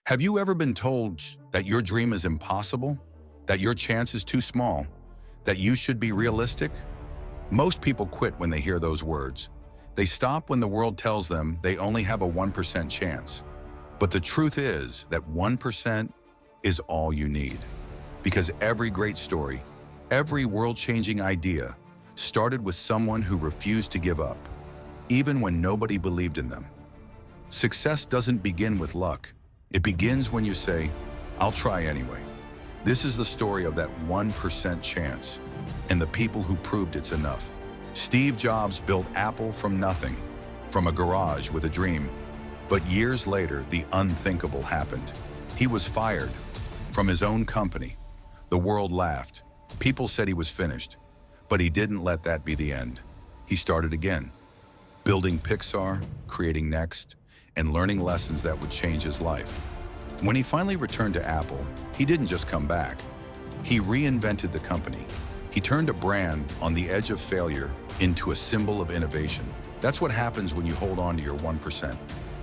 Have you ever been told that your dream is impossible? That your chance is too small? That you should be realistic? Most people quit when they hear those words. They stop when the world tells them they only have a 1% chance. But the truth is that 1% is all you need. Because every great story, every world-changing idea started with someone who refused to give up, even when nobody believed in them. Success doesn't begin with luck. It begins when you say, "I'll try anyway." This is the story of that 1% chance and the people who proved it's enough. Steve Jobs built Apple from nothing, from a garage with a dream. But years later, the unthinkable happened. He was fired from his own company. The world laughed. People said he was finished. But he didn't let that be the end. He started again, building Pixar, creating Next, and learning lessons that would change his life. When he finally returned to Apple, he didn't just come back. He reinvented the company. He turned a brand on the edge of failure into a symbol of innovation. That's what happens when you hold on to your 1%.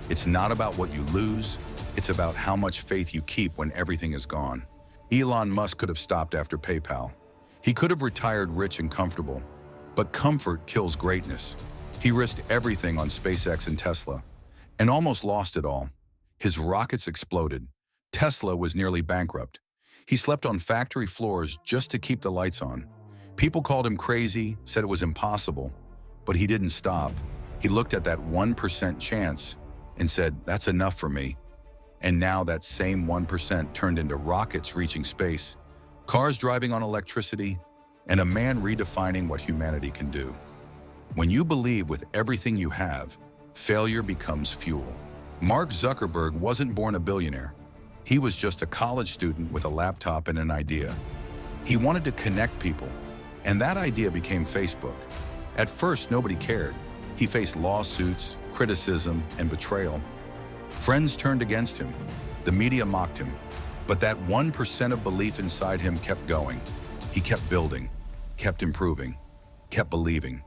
It's not about what you lose, it's about how much faith you keep when everything is gone. Elon Musk could have stopped after PayPal. He could have retired rich and comfortable, but comfort kills greatness. He risked everything on SpaceX and Tesla, and almost lost it all. His rockets exploded. Tesla was nearly bankrupt. He slept on factory floors just to keep the lights on. People called him crazy, said it was impossible, but he didn't stop. He looked at that 1% chance and said, "That's enough for me." And now that same 1% turned into rockets reaching space, cars driving on electricity, and a man redefining what humanity can do. When you believe with everything you have, failure becomes fuel. Mark Zuckerberg wasn't born a billionaire. He was just a college student with a laptop and an idea. He wanted to connect people, and that idea became Facebook. At first, nobody cared. He faced lawsuits, criticism, and betrayal. Friends turned against him. The media mocked him. But that 1% of belief inside him kept going. He kept building, kept improving, kept believing.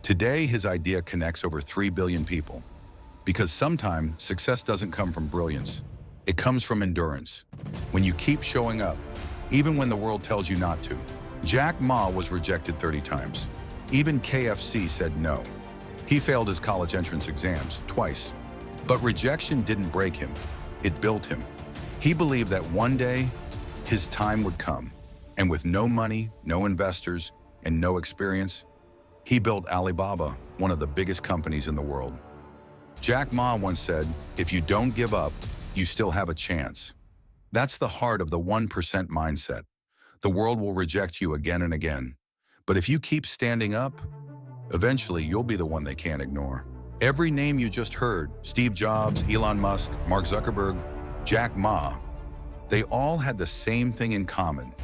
Today, his idea connects over 3 billion people. Because sometimes success doesn't come from brilliance. It comes from endurance. When you keep showing up, even when the world tells you not to. Jack Ma was rejected 30 times. Even KFC said no. He failed his college entrance exams twice. But rejection didn't break him. It built him. He believed that one day, his time would come. And with no money, no investors, and no experience, he built Alibaba, one of the biggest companies in the world. Jack Ma once said, "If you don't give up, you still have a chance." That's the heart of the 1% mindset. The world will reject you again and again. But if you keep standing up, eventually you'll be the one they can't ignore. Every name you just heard, Steve Jobs, Elon Musk, Mark Zuckerberg, Jack Ma, they all had the same thing in common.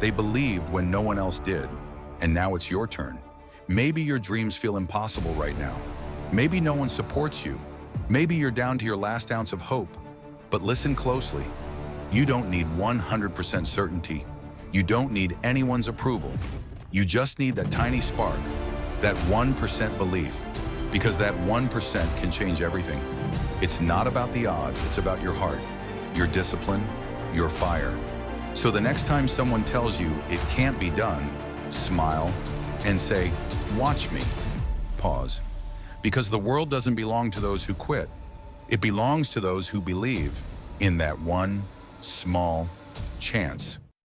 They believed when no one else did. And now it's your turn. Maybe your dreams feel impossible right now. Maybe no one supports you. Maybe you're down to your last ounce of hope. But listen closely. You don't need 100% certainty. You don't need anyone's approval. You just need that tiny spark, that 1% belief, because that 1% can change everything. It's not about the odds, it's about your heart, your discipline, your fire. So the next time someone tells you it can't be done, smile and say, "Watch me." Pause. Because the world doesn't belong to those who quit. It belongs to those who believe in that one small chance.